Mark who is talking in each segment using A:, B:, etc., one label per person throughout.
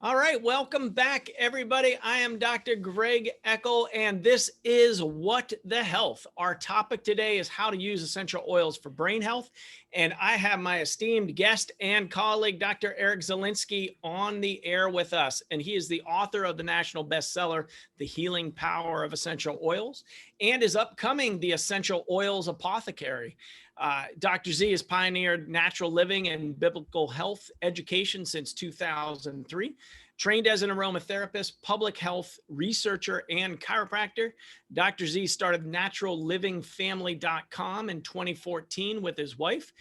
A: All right, welcome back, everybody. I am Dr. Greg Eckel, and this is What the Health. Our topic today is how to use essential oils for brain health. And I have my esteemed guest and colleague, Dr. Erick Zielinski, on the air with us. And he is the author of the national bestseller, The Healing Power of Essential Oils, and is upcoming The Essential Oils Apothecary. Dr. Z has pioneered natural living and biblical health education since 2003. Trained as an aromatherapist, public health researcher, and chiropractor, Dr. Z started naturallivingfamily.com in 2014 with his wife.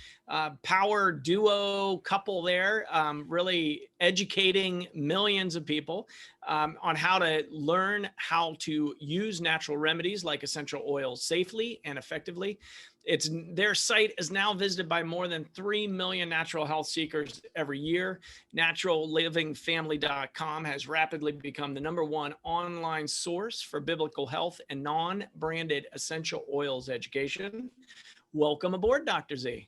A: Power duo couple there, really educating millions of people on how to learn how to use natural remedies like essential oils safely and effectively. Their site is now visited by more than 3 million natural health seekers every year. Naturallivingfamily.com has rapidly become the #1 online source for biblical health and non-branded essential oils education. Welcome aboard, Dr. Z.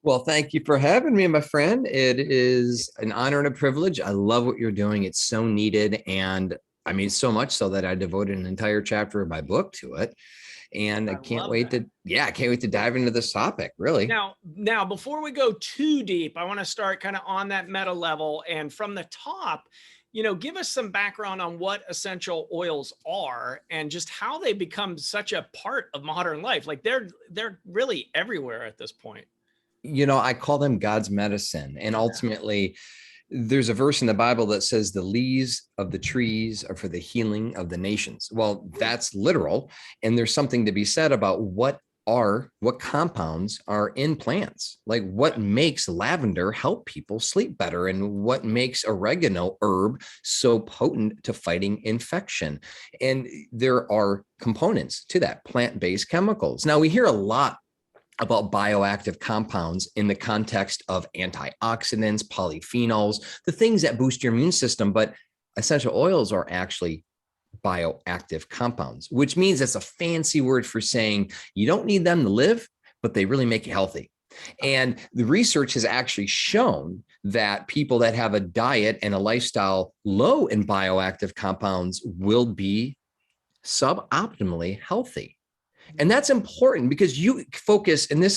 B: Well, thank you for having me, my friend. It is an honor and a privilege. I love what you're doing. It's so needed. And I mean, so much so that I devoted an entire chapter of my book to it. And I can't wait to dive into this topic, really.
A: Now, before we go too deep, I want to start kind of on that meta level. And from the top, give us some background on what essential oils are and just how they become such a part of modern life. Like they're really everywhere at this point.
B: I call them God's medicine. And ultimately, there's a verse in the Bible that says the leaves of the trees are for the healing of the nations. Well, that's literal. And there's something to be said about what compounds are in plants, like what makes lavender help people sleep better and what makes oregano herb so potent to fighting infection. And there are components to that, plant-based chemicals. Now, we hear a lot about bioactive compounds in the context of antioxidants, polyphenols, the things that boost your immune system, but essential oils are actually bioactive compounds, which means it's a fancy word for saying you don't need them to live, but they really make you healthy. And the research has actually shown that people that have a diet and a lifestyle low in bioactive compounds will be suboptimally healthy. And that's important because you focus, and I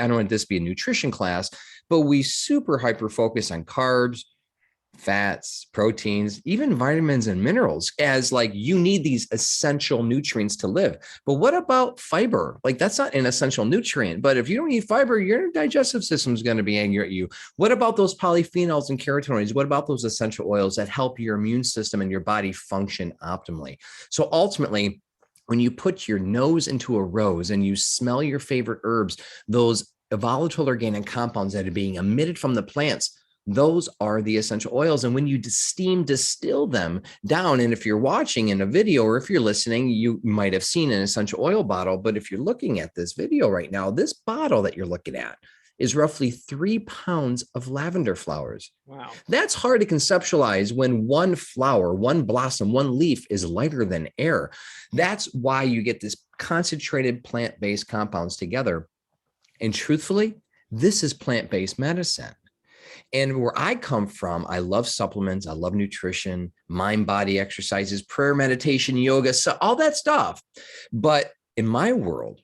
B: don't want this to be a nutrition class, but we super hyper focus on carbs, fats, proteins, even vitamins and minerals as like you need these essential nutrients to live. But what about fiber? Like that's not an essential nutrient, but if you don't eat fiber, your digestive system is going to be angry at you. What about those polyphenols and carotenoids? What about those essential oils that help your immune system and your body function optimally? So ultimately, when you put your nose into a rose and you smell your favorite herbs, those volatile organic compounds that are being emitted from the plants, those are the essential oils. And when you distill them down, and if you're watching in a video or if you're listening, you might have seen an essential oil bottle. But if you're looking at this video right now, this bottle that you're looking at is roughly 3 pounds of lavender flowers.
A: Wow.
B: That's hard to conceptualize when one flower, one blossom, one leaf is lighter than air. That's why you get this concentrated plant-based compounds together. And truthfully, this is plant-based medicine. And where I come from, I love supplements. I love nutrition, mind, body exercises, prayer, meditation, yoga, so all that stuff. But in my world,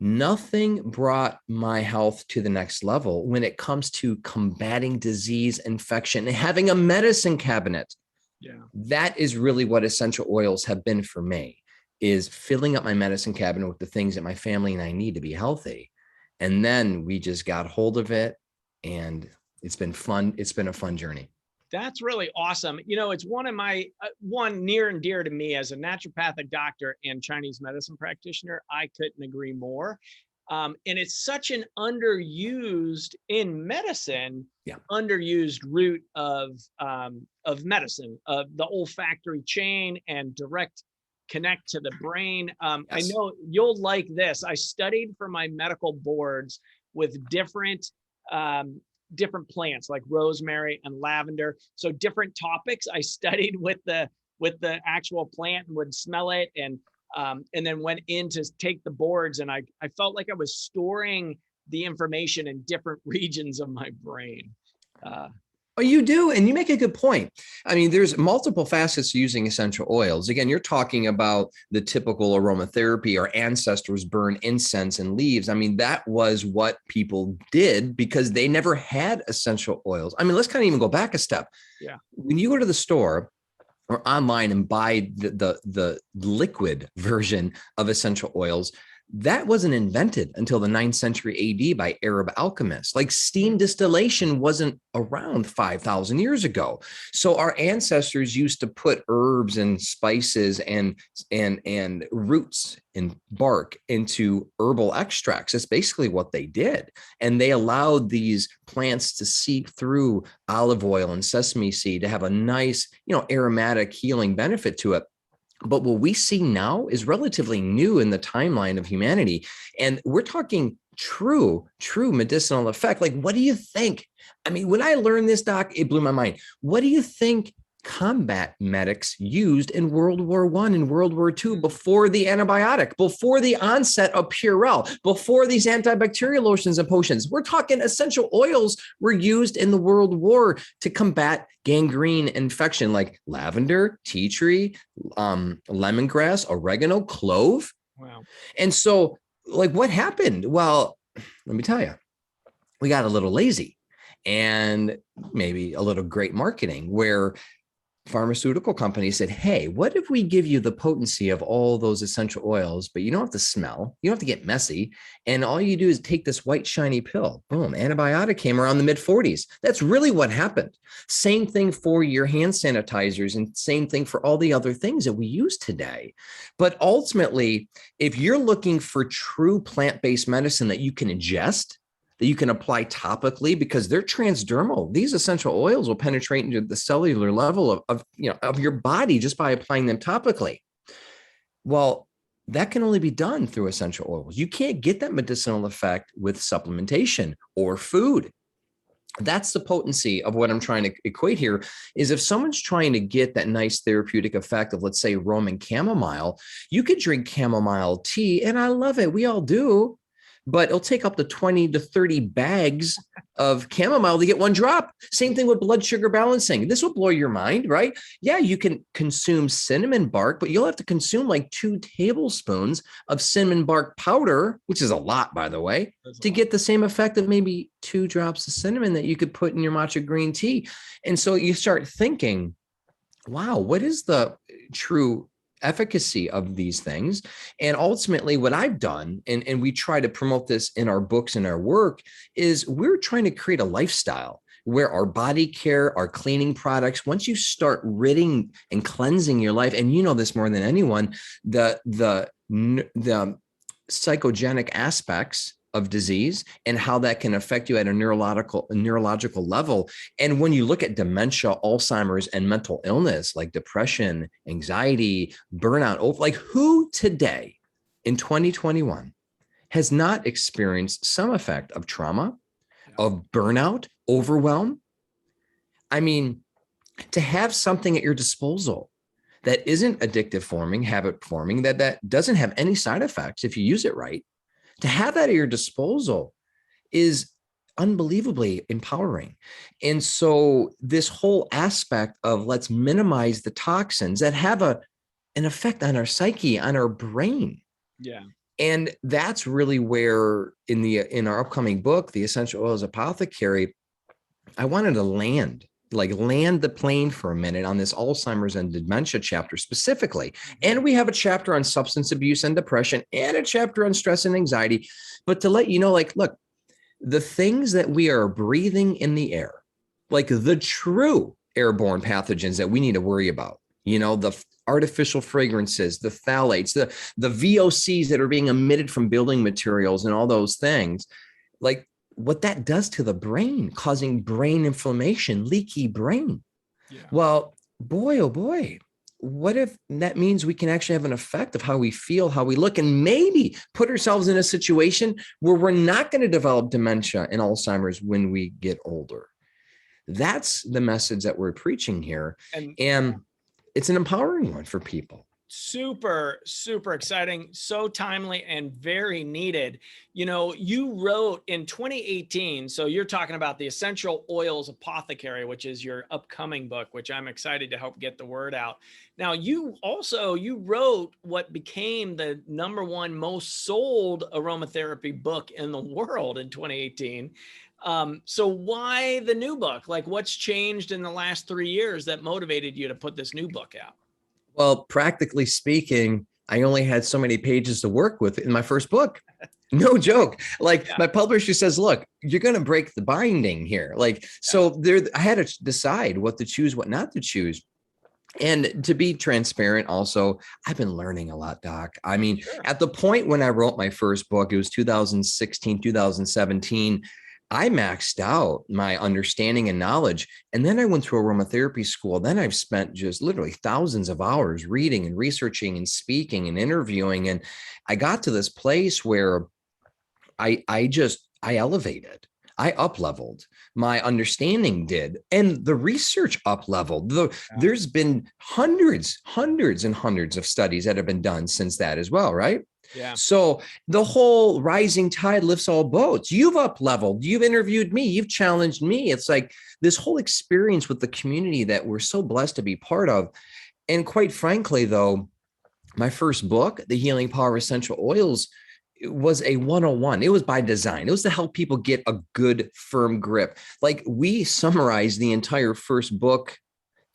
B: nothing brought my health to the next level when it comes to combating disease, infection, and having a medicine cabinet.
A: Yeah.
B: That is really what essential oils have been for me, is filling up my medicine cabinet with the things that my family and I need to be healthy. And then we just got hold of it, and it's been fun. It's been a fun journey.
A: That's really awesome. It's one of my one near and dear to me as a naturopathic doctor and Chinese medicine practitioner. I couldn't agree more. And it's such an underused in medicine, underused root of medicine, of the olfactory chain and direct connect to the brain. Yes. I know you'll like this. I studied for my medical boards with different plants like rosemary and lavender. So different topics I studied with the actual plant and would smell it and then went in to take the boards. And I felt like I was storing the information in different regions of my brain.
B: Oh, you do. And you make a good point. I mean, there's multiple facets to using essential oils. Again, you're talking about the typical aromatherapy. Our ancestors burn incense and leaves. I mean, that was what people did because they never had essential oils. I mean, let's kind of even go back a step.
A: Yeah.
B: When you go to the store or online and buy the liquid version of essential oils, that wasn't invented until the 9th century AD by Arab alchemists. Like steam distillation wasn't around 5,000 years ago. So our ancestors used to put herbs and spices and roots and bark into herbal extracts. That's basically what they did. And they allowed these plants to seep through olive oil and sesame seed to have a nice, aromatic healing benefit to it. But what we see now is relatively new in the timeline of humanity. And we're talking true medicinal effect. Like, what do you think? I mean, when I learned this, Doc, it blew my mind. What do you think combat medics used in World War I and World War II before the antibiotic, before the onset of Purell, before these antibacterial lotions and potions? We're talking essential oils were used in the World War to combat gangrene infection, like lavender, tea tree, lemongrass, oregano, clove.
A: Wow.
B: And so, like, what happened? Well, let me tell you, we got a little lazy and maybe a little great marketing where pharmaceutical companies said, hey, what if we give you the potency of all those essential oils, but you don't have to smell, you don't have to get messy, and all you do is take this white shiny pill. Boom, antibiotic came around the mid-40s. That's really what happened. Same thing for your hand sanitizers and same thing for all the other things that we use today. But ultimately, if you're looking for true plant-based medicine that you can ingest, that you can apply topically because they're transdermal. These essential oils will penetrate into the cellular level of your body just by applying them topically. Well, that can only be done through essential oils. You can't get that medicinal effect with supplementation or food. That's the potency of what I'm trying to equate here is if someone's trying to get that nice therapeutic effect of, let's say, Roman chamomile, you could drink chamomile tea, and I love it. We all do. But it'll take up to 20 to 30 bags of chamomile to get one drop. Same thing with blood sugar balancing. This will blow your mind, right? Yeah, you can consume cinnamon bark, but you'll have to consume like 2 tablespoons of cinnamon bark powder, which is a lot, by the way, to get the same effect of maybe 2 drops of cinnamon that you could put in your matcha green tea. And so you start thinking, wow, what is the true efficacy of these things? And ultimately what I've done, and we try to promote this in our books and our work, is we're trying to create a lifestyle where our body care, our cleaning products, once you start ridding and cleansing your life, and you know this more than anyone, the psychogenic aspects of disease and how that can affect you at a neurological level. And when you look at dementia, Alzheimer's, and mental illness like depression, anxiety, burnout, like who today in 2021 has not experienced some effect of trauma, of burnout, overwhelm? I mean, to have something at your disposal that isn't addictive forming, habit forming, that doesn't have any side effects if you use it right, to have that at your disposal is unbelievably empowering. And so this whole aspect of let's minimize the toxins that have an effect on our psyche, on our brain.
A: Yeah.
B: And that's really where in our upcoming book, The Essential Oils Apothecary, I wanted to land the plane for a minute on this Alzheimer's and dementia chapter specifically. And we have a chapter on substance abuse and depression and a chapter on stress and anxiety. But to let you know, like, look, the things that we are breathing in the air, like the true airborne pathogens that we need to worry about, the artificial fragrances, the phthalates, the VOCs that are being emitted from building materials and all those things, like, what that does to the brain, causing brain inflammation, leaky brain. Yeah. Well, boy, oh boy, what if that means we can actually have an effect of how we feel, how we look, and maybe put ourselves in a situation where we're not going to develop dementia and Alzheimer's when we get older? That's the message that we're preaching here. And it's an empowering one for people.
A: Super, super exciting, so timely and very needed. You know, you wrote in 2018, so you're talking about the Essential Oils Apothecary, which is your upcoming book, which I'm excited to help get the word out. Now, you wrote what became the #1 most sold aromatherapy book in the world in 2018. So why the new book? Like, what's changed in the last 3 years that motivated you to put this new book out?
B: Well, practically speaking, I only had so many pages to work with in my first book. No joke. Like
A: Yeah,
B: my publisher says, look, you're going to break the binding here. Like,
A: yeah,
B: so there, I had to decide what to choose, what not to choose. And to be transparent, also, I've been learning a lot, Doc. I mean,
A: sure.
B: at the point when I wrote my first book, it was 2016, 2017. I maxed out my understanding and knowledge. And then I went through aromatherapy school. Then I've spent just literally thousands of hours reading and researching and speaking and interviewing. And I got to this place where I elevated. I up leveled. My understanding did, and the research up leveled.
A: Yeah,
B: There's been hundreds and hundreds of studies that have been done since that as well, right?
A: yeah,
B: So the whole rising tide lifts all boats. You've up leveled. You've interviewed me. You've challenged me. It's like this whole experience with the community that we're so blessed to be part of. And quite frankly, though, my first book, The Healing Power of Essential Oils, it was a 101. It was by design. It was to help people get a good, firm grip. Like we summarized the entire first book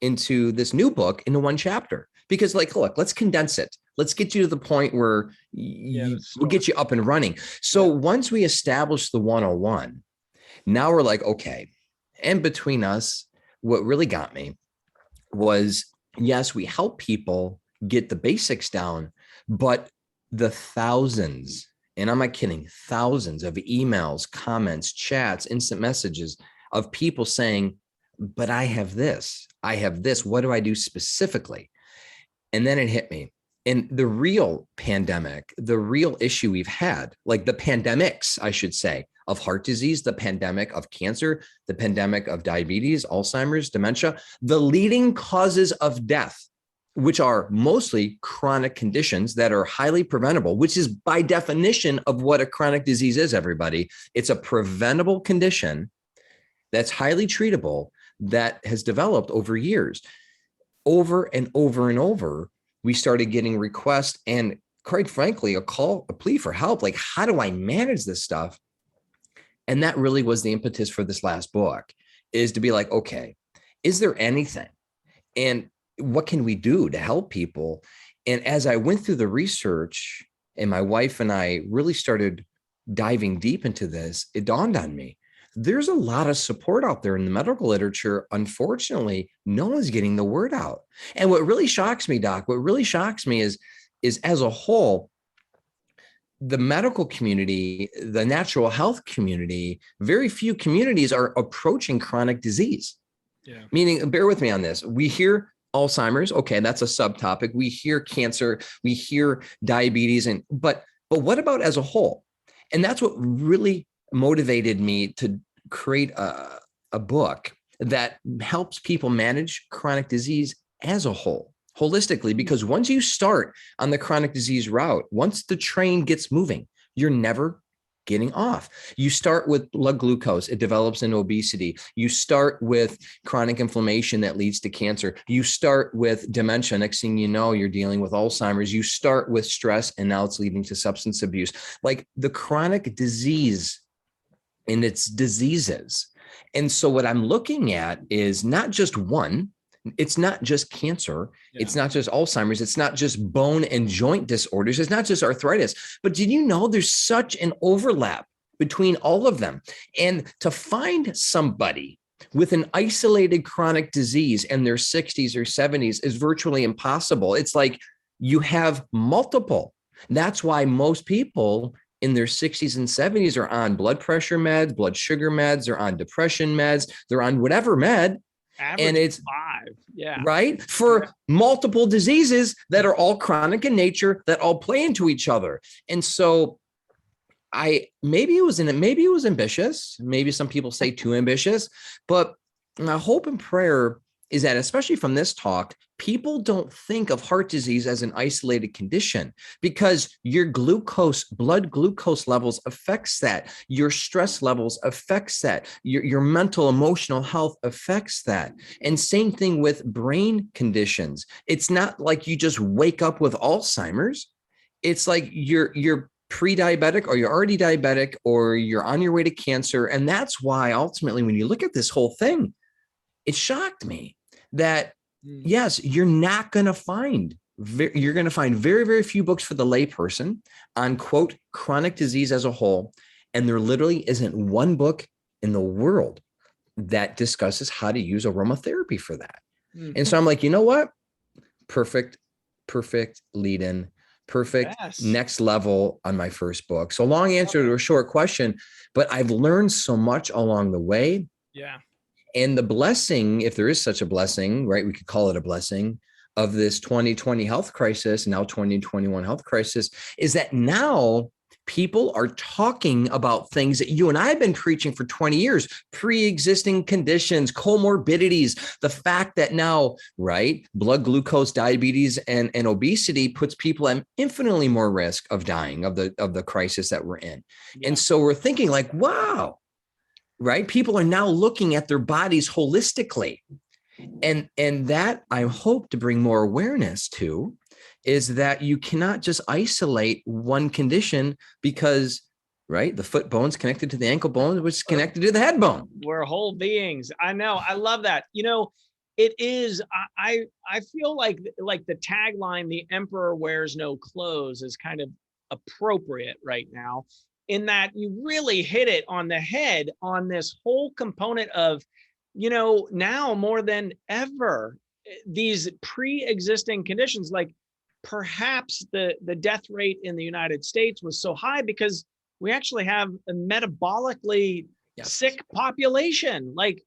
B: into this new book into one chapter because like, look, let's condense it. Let's get you to the point where
A: yeah. The
B: we'll
A: story.
B: get you up and running. So
A: Yeah,
B: once we establish the 101, now we're like, okay. And between us, what really got me was, yes, we help people get the basics down, but the thousands, and I'm not kidding, thousands of emails, comments, chats, instant messages of people saying, but I have this, what do I do specifically? And then it hit me. And the real pandemic, the real issue we've had, like the pandemics, I should say, of heart disease, the pandemic of cancer, the pandemic of diabetes, Alzheimer's, dementia, the leading causes of death, which are mostly chronic conditions that are highly preventable, which is by definition of what a chronic disease is, everybody. It's a preventable condition that's highly treatable that has developed over years. Over and over and over, we started getting requests and quite frankly, a plea for help. Like, how do I manage this stuff? And that really was the impetus for this last book, is to be like, okay, is there anything? And what can we do to help people? And as I went through the research and my wife and I really started diving deep into this, it dawned on me, there's a lot of support out there in the medical literature. Unfortunately, no one's getting the word out. And what really shocks me, Doc, what really shocks me is as a whole, the medical community, the natural health community, very few communities are approaching chronic disease.
A: yeah,
B: Meaning, bear with me on this. We hear Alzheimer's, okay, that's a subtopic. We hear cancer, we hear diabetes, but what about as a whole? And that's what really motivated me to create a book that helps people manage chronic disease as a whole, holistically, because once you start on the chronic disease route, once the train gets moving, you're never getting off. You start with blood glucose, it develops into obesity. You start with chronic inflammation that leads to cancer. You start with dementia. Next thing you know, you're dealing with Alzheimer's. You start with stress, and now it's leading to substance abuse. Like the chronic disease and its diseases. And so what I'm looking at is not just one, it's not just cancer.
A: yeah.
B: It's not just Alzheimer's. It's not just bone and joint disorders. It's not just arthritis. But did you know there's such an overlap between all of them? And to find somebody with an isolated chronic disease in their 60s or 70s is virtually impossible. It's like you have multiple. That's why most people in their 60s and 70s are on blood pressure meds, blood sugar meds, they're on depression meds, they're on whatever med. And
A: Average
B: it's
A: 5. Yeah,
B: right for multiple diseases that are all chronic in nature, that all play into each other. And so maybe it was ambitious. Maybe some people say too ambitious, but my hope and prayer is that, especially from this talk, people don't think of heart disease as an isolated condition, because your blood glucose levels affects that. Your stress levels affects that. Your mental, emotional health affects that. And same thing with brain conditions. It's not like you just wake up with Alzheimer's. It's like you're pre-diabetic, or you're already diabetic, or you're on your way to cancer. And that's why ultimately, when you look at this whole thing, it shocked me that yes, you're going to find very, very few books for the layperson on, quote, chronic disease as a whole. And there literally isn't one book in the world that discusses how to use aromatherapy for that. And so I'm like, you know what? Perfect lead in, perfect next level on my first book. So long answer to a short question, but I've learned so much along the way.
A: Yeah.
B: And the blessing, if there is such a blessing, right, we could call it a blessing, of this 2020 health crisis, now 2021 health crisis, is that now people are talking about things that you and I have been preaching for 20 years, pre-existing conditions, comorbidities, the fact that now, right, blood glucose, diabetes, and obesity puts people at infinitely more risk of dying of the crisis that we're in. Yeah. And so we're thinking like, wow, right? People are now looking at their bodies holistically. And that I hope to bring more awareness to is that you cannot just isolate one condition, because, right, the foot bone's connected to the ankle bone, which is connected to the head bone.
A: We're whole beings. I know. I love that. You know, it is, I feel like the tagline, "The emperor wears no clothes," is kind of appropriate right now, in that you really hit it on the head on this whole component of, you know, now more than ever, these pre-existing conditions, like perhaps the death rate in the United States was so high because we actually have a metabolically sick population. Like,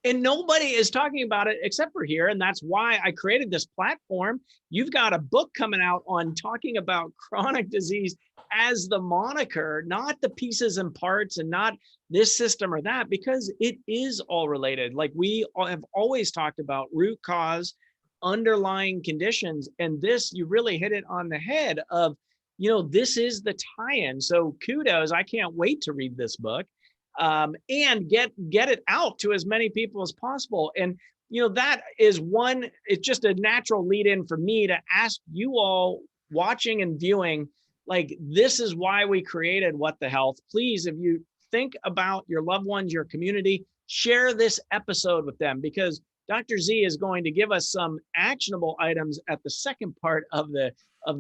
A: and nobody is talking about it except for here. And that's why I created this platform. You've got a book coming out on talking about chronic disease as the moniker, not the pieces and parts, and not this system or that, because it is all related. Like we have always talked about root cause, underlying conditions. And this, you really hit it on the head of, you know, this is the tie-in. So kudos. I can't wait to read this book. And get it out to as many people as possible. And, you know, that is one, it's just a natural lead in for me to ask you all watching and viewing, like, this is why we created What the Health. Please, if you think about your loved ones, your community, share this episode with them, because Dr. Z is going to give us some actionable items at the second part of the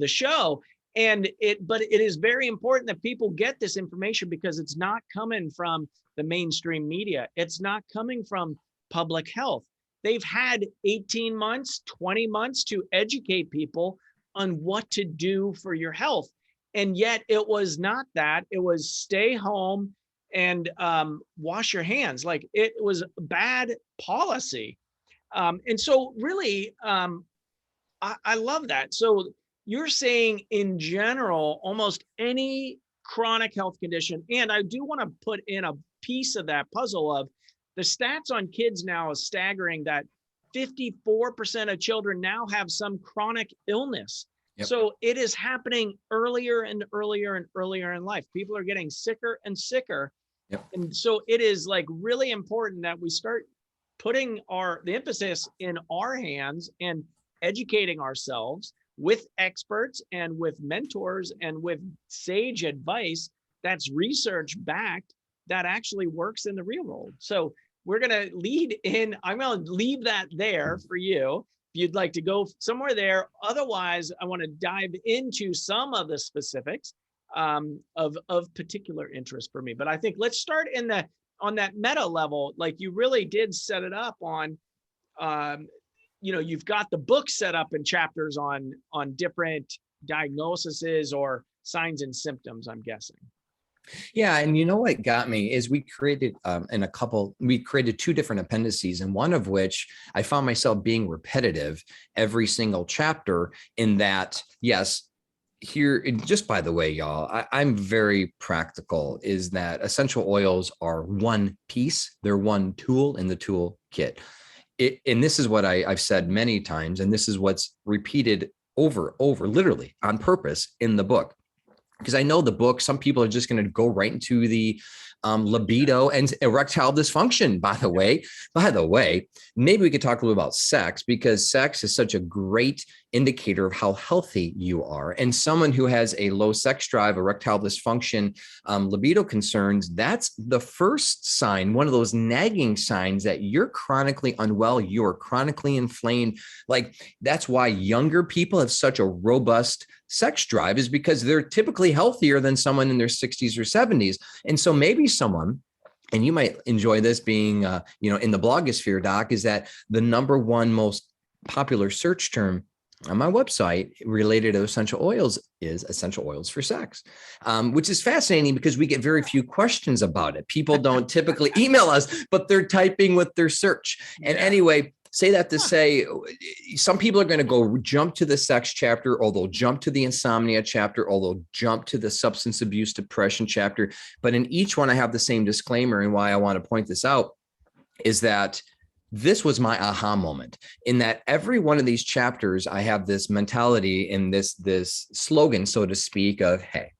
A: show. But it is very important that people get this information, because it's not coming from the mainstream media. It's not coming from public health. They've had 18 months, 20 months to educate people on what to do for your health. And yet it was not that. It was stay home and wash your hands. Like, it was bad policy. And so really, I love that. So you're saying in general, almost any chronic health condition, and I do want to put in a piece of that puzzle of the stats on kids now is staggering, that 54% of children now have some chronic illness. Yep. So it is happening earlier and earlier and earlier in life. People are getting sicker and sicker. Yep. And so it is like really important that we start putting the emphasis in our hands and educating ourselves with experts and with mentors and with sage advice that's research backed, that actually works in the real world. So we're going to lead in, I'm going to leave that there for you if you'd like to go somewhere there. Otherwise, I want to dive into some of the specifics of particular interest for me. But I think let's start on that meta level. Like, you really did set it up on, you know, you've got the book set up in chapters on different diagnoses or signs and symptoms, I'm guessing.
B: Yeah. And you know what got me is we created two different appendices, and one of which I found myself being repetitive every single chapter, in that, yes, here, just by the way, y'all, I'm very practical, is that essential oils are one piece. They're one tool in the tool kit. and this is what I've said many times, and this is what's repeated over, literally on purpose in the book. Because I know the book, some people are just going to go right into the libido and erectile dysfunction. By the way, maybe we could talk a little about sex, because sex is such a great indicator of how healthy you are. And someone who has a low sex drive, erectile dysfunction, libido concerns, that's the first sign, one of those nagging signs that you're chronically unwell, you're chronically inflamed. Like, that's why younger people have such a robust sex drive, is because they're typically healthier than someone in their 60s or 70s. And so maybe someone, and you might enjoy this being, in the blogosphere, Doc, is that the number one most popular search term on my website related to essential oils is essential oils for sex, which is fascinating because we get very few questions about it. People don't typically email us, but they're typing with their search. And anyway, say that to say, some people are going to go jump to the sex chapter, or they'll jump to the insomnia chapter, or they'll jump to the substance abuse depression chapter. But in each one, I have the same disclaimer. And why I want to point this out is that this was my aha moment, in that every one of these chapters, I have this mentality and this slogan, so to speak, of, hey,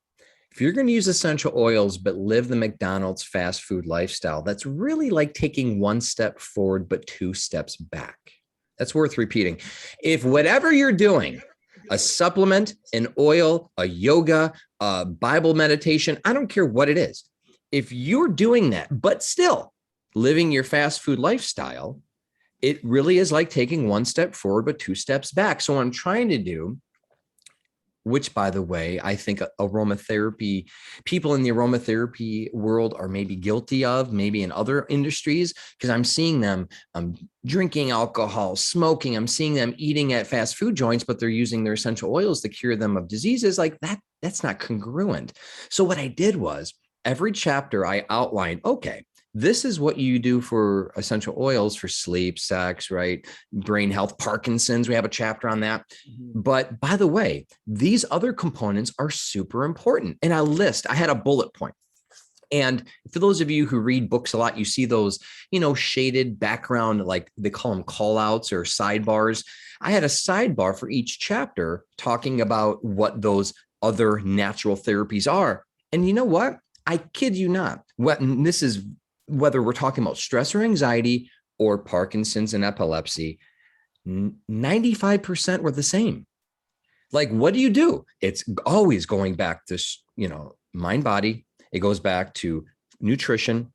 B: if you're going to use essential oils, but live the McDonald's fast food lifestyle, that's really like taking one step forward, but two steps back. That's worth repeating. If whatever you're doing, a supplement, an oil, a yoga, a Bible meditation, I don't care what it is. If you're doing that, but still living your fast food lifestyle, it really is like taking one step forward, but two steps back. So what I'm trying to do, which, by the way, I think aromatherapy, people in the aromatherapy world are maybe guilty of, maybe in other industries, because I'm seeing them drinking alcohol, smoking. I'm seeing them eating at fast food joints, but they're using their essential oils to cure them of diseases. Like that, that's not congruent. So what I did was, every chapter I outlined, okay, this is what you do for essential oils for sleep, sex, right? Brain health, Parkinson's. We have a chapter on that. But by the way, these other components are super important. And I had a bullet point. And for those of you who read books a lot, you see those, shaded background, like they call them call outs or sidebars. I had a sidebar for each chapter talking about what those other natural therapies are. And you know what? I kid you not. This is whether we're talking about stress or anxiety or Parkinson's and epilepsy, 95% were the same. Like, what do you do? It's always going back to, mind, body. It goes back to nutrition,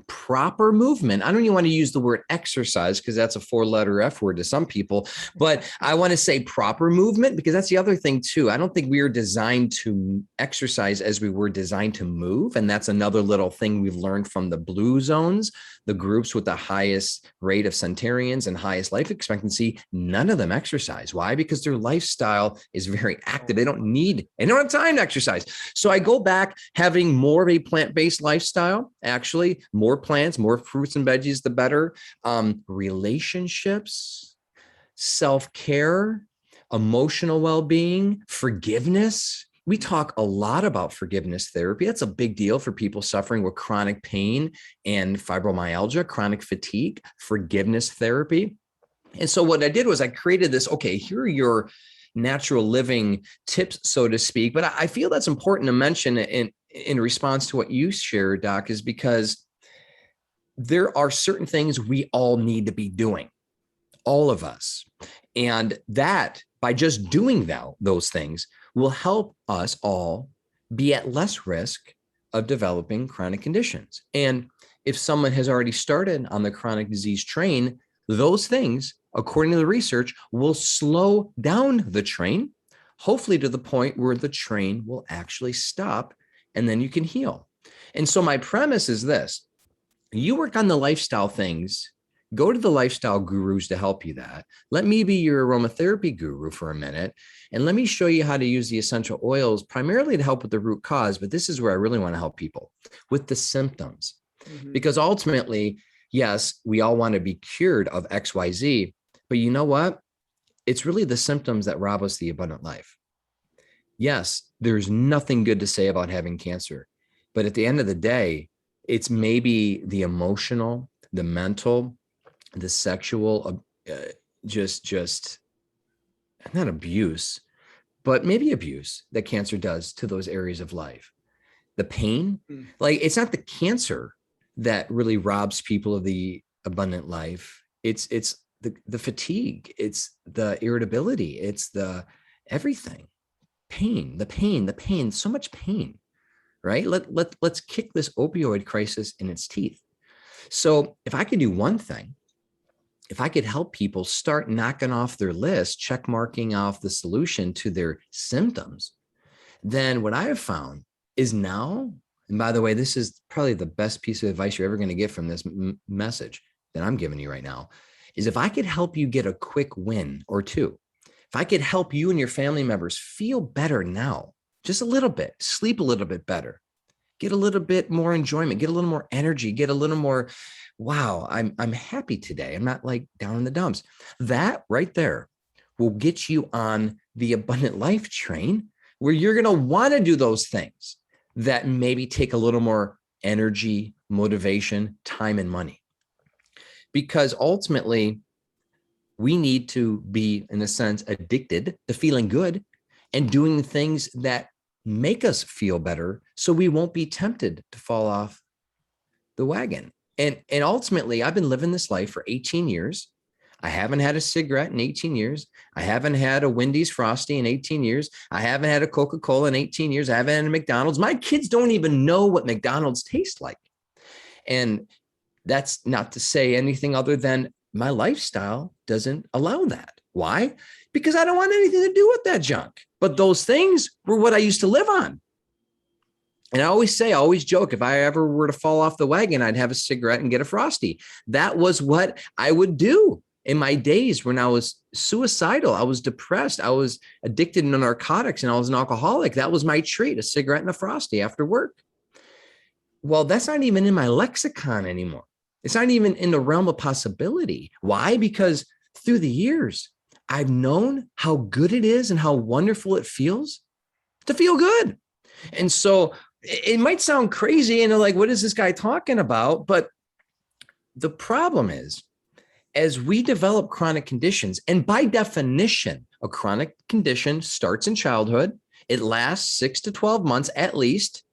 B: proper movement. I don't even want to use the word exercise because that's a 4-letter F word to some people, but I want to say proper movement, because that's the other thing too. I don't think we are designed to exercise as we were designed to move. And that's another little thing we've learned from the blue zones, the groups with the highest rate of centenarians and highest life expectancy. None of them exercise. Why? Because their lifestyle is very active. They don't have time to exercise. So I go back having more of a plant-based lifestyle, actually, more plants, more fruits and veggies, the better. Relationships, self-care, emotional well-being, forgiveness. We talk a lot about forgiveness therapy. That's a big deal for people suffering with chronic pain and fibromyalgia, chronic fatigue, forgiveness therapy. And so what I did was I created this, okay, here are your natural living tips, so to speak. But I feel that's important to mention in response to what you shared, Doc, is because there are certain things we all need to be doing, all of us. And that, by just doing those things, will help us all be at less risk of developing chronic conditions. And if someone has already started on the chronic disease train, those things, according to the research, will slow down the train, hopefully to the point where the train will actually stop, and then you can heal. And so my premise is this: you work on the lifestyle things, go to the lifestyle gurus to help you that. Let me be your aromatherapy guru for a minute, and let me show you how to use the essential oils primarily to help with the root cause. But this is where I really want to help people with the symptoms, because ultimately, yes, we all want to be cured of XYZ, but you know what? It's really the symptoms that rob us the abundant life. Yes, there's nothing good to say about having cancer, but at the end of the day, it's maybe the emotional, the mental, the sexual, just not abuse, but maybe abuse that cancer does to those areas of life. The pain, like it's not the cancer that really robs people of the abundant life. It's the fatigue, it's the irritability, it's the everything. Pain, the pain, so much pain, right? Let's kick this opioid crisis in its teeth. So if I could do one thing, if I could help people start knocking off their list, check marking off the solution to their symptoms, then what I have found is now, and by the way, this is probably the best piece of advice you're ever going to get from this message that I'm giving you right now, is if I could help you get a quick win or two, if I could help you and your family members feel better now, just a little bit, sleep a little bit better, get a little bit more enjoyment, get a little more energy, get a little more, wow, I'm happy today. I'm not like down in the dumps. That right there will get you on the abundant life train, where you're going to want to do those things that maybe take a little more energy, motivation, time, and money. Because ultimately, we need to be, in a sense, addicted to feeling good and doing things that make us feel better, so we won't be tempted to fall off the wagon. And ultimately, I've been living this life for 18 years. I haven't had a cigarette in 18 years. I haven't had a Wendy's Frosty in 18 years. I haven't had a Coca-Cola in 18 years. I haven't had a McDonald's. My kids don't even know what McDonald's tastes like. And that's not to say anything other than my lifestyle doesn't allow that. Why? Because I don't want anything to do with that junk. But those things were what I used to live on. And I always joke, if I ever were to fall off the wagon, I'd have a cigarette and get a Frosty. That was what I would do in my days when I was suicidal. I was depressed. I was addicted to narcotics and I was an alcoholic. That was my treat, a cigarette and a Frosty after work. Well, that's not even in my lexicon anymore. It's not even in the realm of possibility. Why? Because through the years, I've known how good it is and how wonderful it feels to feel good. And so it might sound crazy and like, what is this guy talking about? But the problem is, as we develop chronic conditions, and by definition, a chronic condition starts in childhood, it lasts 6 to 12 months at least.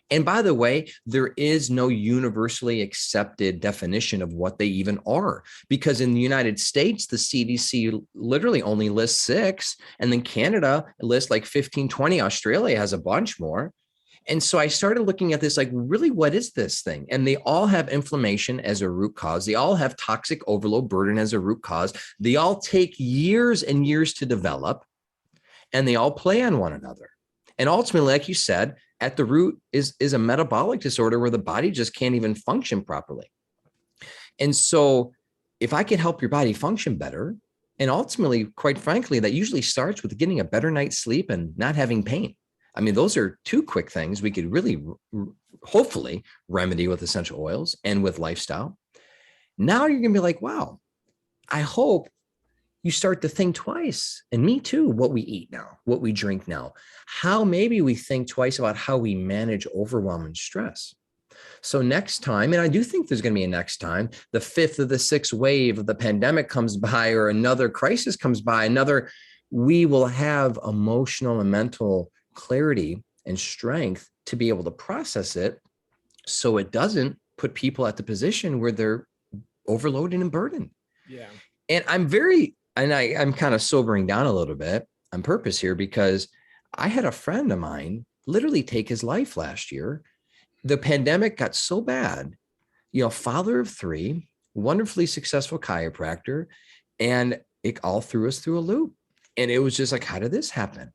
B: And by the way, there is no universally accepted definition of what they even are, because in the United States, the CDC literally only lists 6, and then Canada lists like 15, 20. Australia has a bunch more. And so I started looking at this, like, really, what is this thing? And they all have inflammation as a root cause. They all have toxic overload burden as a root cause. They all take years and years to develop, and they all play on one another. And ultimately, like you said, at the root is a metabolic disorder where the body just can't even function properly. And so if I could help your body function better, and ultimately, quite frankly, that usually starts with getting a better night's sleep and not having pain. I mean, those are 2 quick things we could really, hopefully, remedy with essential oils and with lifestyle. Now you're going to be like, wow, I hope you start to think twice, and me too, what we eat now, what we drink now, how maybe we think twice about how we manage overwhelm and stress. So next time, and I do think there's going to be a next time, the 5th or the 6th wave of the pandemic comes by, or another crisis comes by, we will have emotional and mental clarity and strength to be able to process it, so it doesn't put people at the position where they're overloaded and burdened.
A: Yeah. And
B: I'm kind of sobering down a little bit on purpose here, because I had a friend of mine literally take his life last year. The pandemic got so bad, father of 3, wonderfully successful chiropractor, and it all threw us through a loop. And it was just like, how did this happen?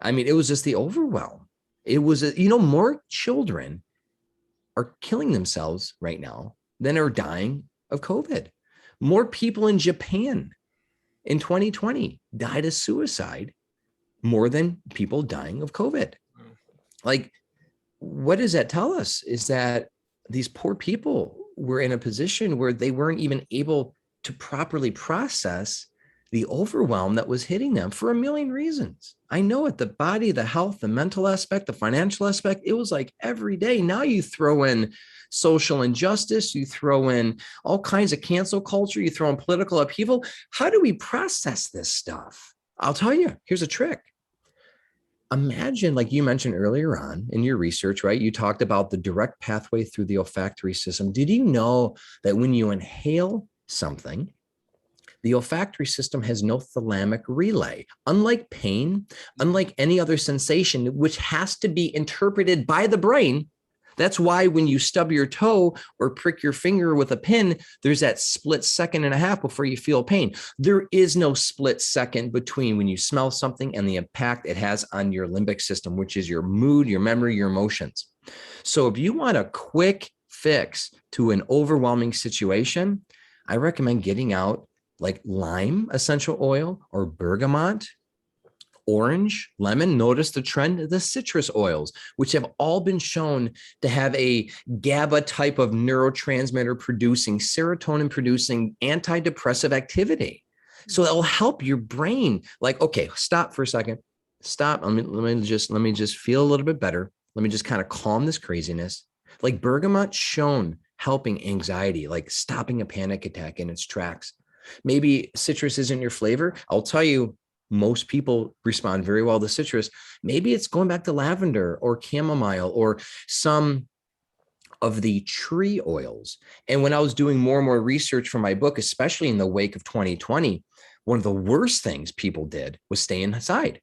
B: I mean, it was just the overwhelm. It was, more children are killing themselves right now than are dying of COVID. More people in Japan in 2020 died of suicide more than people dying of COVID. Like, what does that tell us? Is that these poor people were in a position where they weren't even able to properly process the overwhelm that was hitting them for a million reasons. I know it, the body, the health, the mental aspect, the financial aspect, it was like every day. Now you throw in social injustice, you throw in all kinds of cancel culture, you throw in political upheaval. How do we process this stuff? I'll tell you, here's a trick. Imagine, like you mentioned earlier on in your research, right? You talked about the direct pathway through the olfactory system. Did you know that when you inhale something, the olfactory system has no thalamic relay? Unlike pain, unlike any other sensation, which has to be interpreted by the brain. That's why when you stub your toe or prick your finger with a pin, there's that split second and a half before you feel pain. There is no split second between when you smell something and the impact it has on your limbic system, which is your mood, your memory, your emotions. So if you want a quick fix to an overwhelming situation, I recommend getting out like lime essential oil or bergamot, orange, lemon. Notice the trend, the citrus oils, which have all been shown to have a GABA type of neurotransmitter producing, serotonin producing antidepressive activity. So that will help your brain. Like, okay, stop for a second. Stop. Let me just feel a little bit better. Let me just kind of calm this craziness. Like bergamot shown helping anxiety, like stopping a panic attack in its tracks. Maybe citrus isn't your flavor. I'll tell you, most people respond very well to citrus. Maybe it's going back to lavender or chamomile or some of the tree oils. And when I was doing more and more research for my book, especially in the wake of 2020, one of the worst things people did was stay inside,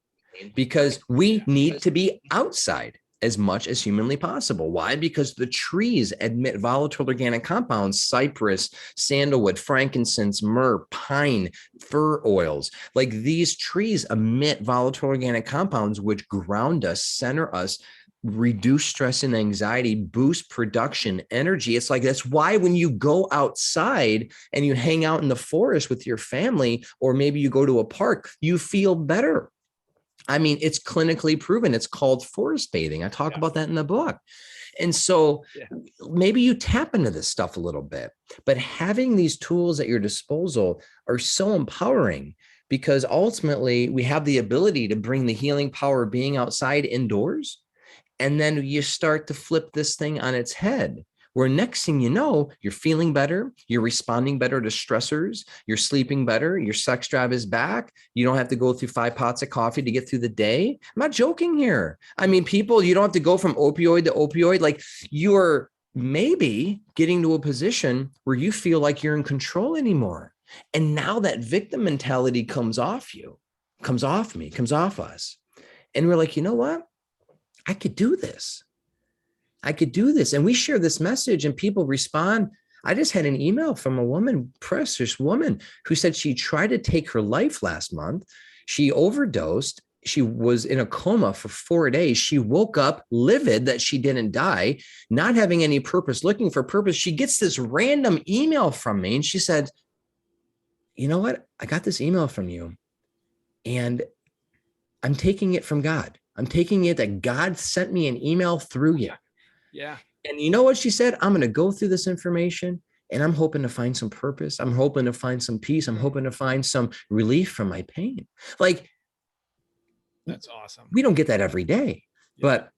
B: because we need to be outside as much as humanly possible. Why? Because the trees emit volatile organic compounds, cypress, sandalwood, frankincense, myrrh, pine, fir oils. Like these trees emit volatile organic compounds, which ground us, center us, reduce stress and anxiety, boost production, energy. It's like, that's why when you go outside and you hang out in the forest with your family, or maybe you go to a park, you feel better. I mean, it's clinically proven. It's called forest bathing. I talk about that in the book. And so maybe you tap into this stuff a little bit, but having these tools at your disposal are so empowering, because ultimately we have the ability to bring the healing power of being outside indoors. And then you start to flip this thing on its head, where next thing you know, you're feeling better, you're responding better to stressors, you're sleeping better, your sex drive is back, you don't have to go through 5 pots of coffee to get through the day. I'm not joking here. I mean, people, you don't have to go from opioid to opioid. Like, you're maybe getting to a position where you feel like you're in control anymore. And now that victim mentality comes off you, comes off me, comes off us. And we're like, you know what? I could do this. I could do this. And we share this message and people respond. I just had an email from a woman, precious woman, who said she tried to take her life last month. She overdosed. She was in a coma for 4 days. She woke up livid that she didn't die, not having any purpose, looking for purpose. She gets this random email from me and she said, you know what? I got this email from you and I'm taking it from God. I'm taking it that God sent me an email through you.
A: Yeah.
B: And you know what she said? I'm going to go through this information and I'm hoping to find some purpose. I'm hoping to find some peace. I'm hoping to find some relief from my pain. Like,
A: that's awesome.
B: We don't get that every day, but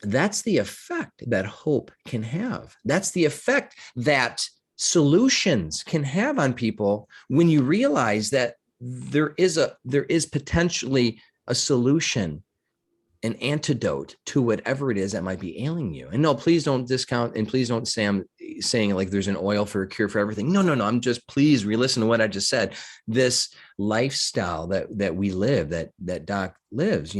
B: that's the effect that hope can have. That's the effect that solutions can have on people when you realize that there is potentially a solution, an antidote to whatever it is that might be ailing you. And no, please don't discount, and please don't say I'm saying like there's an oil for a cure for everything. No. I'm just, please re-listen to what I just said. This lifestyle that we live, that Doc lives,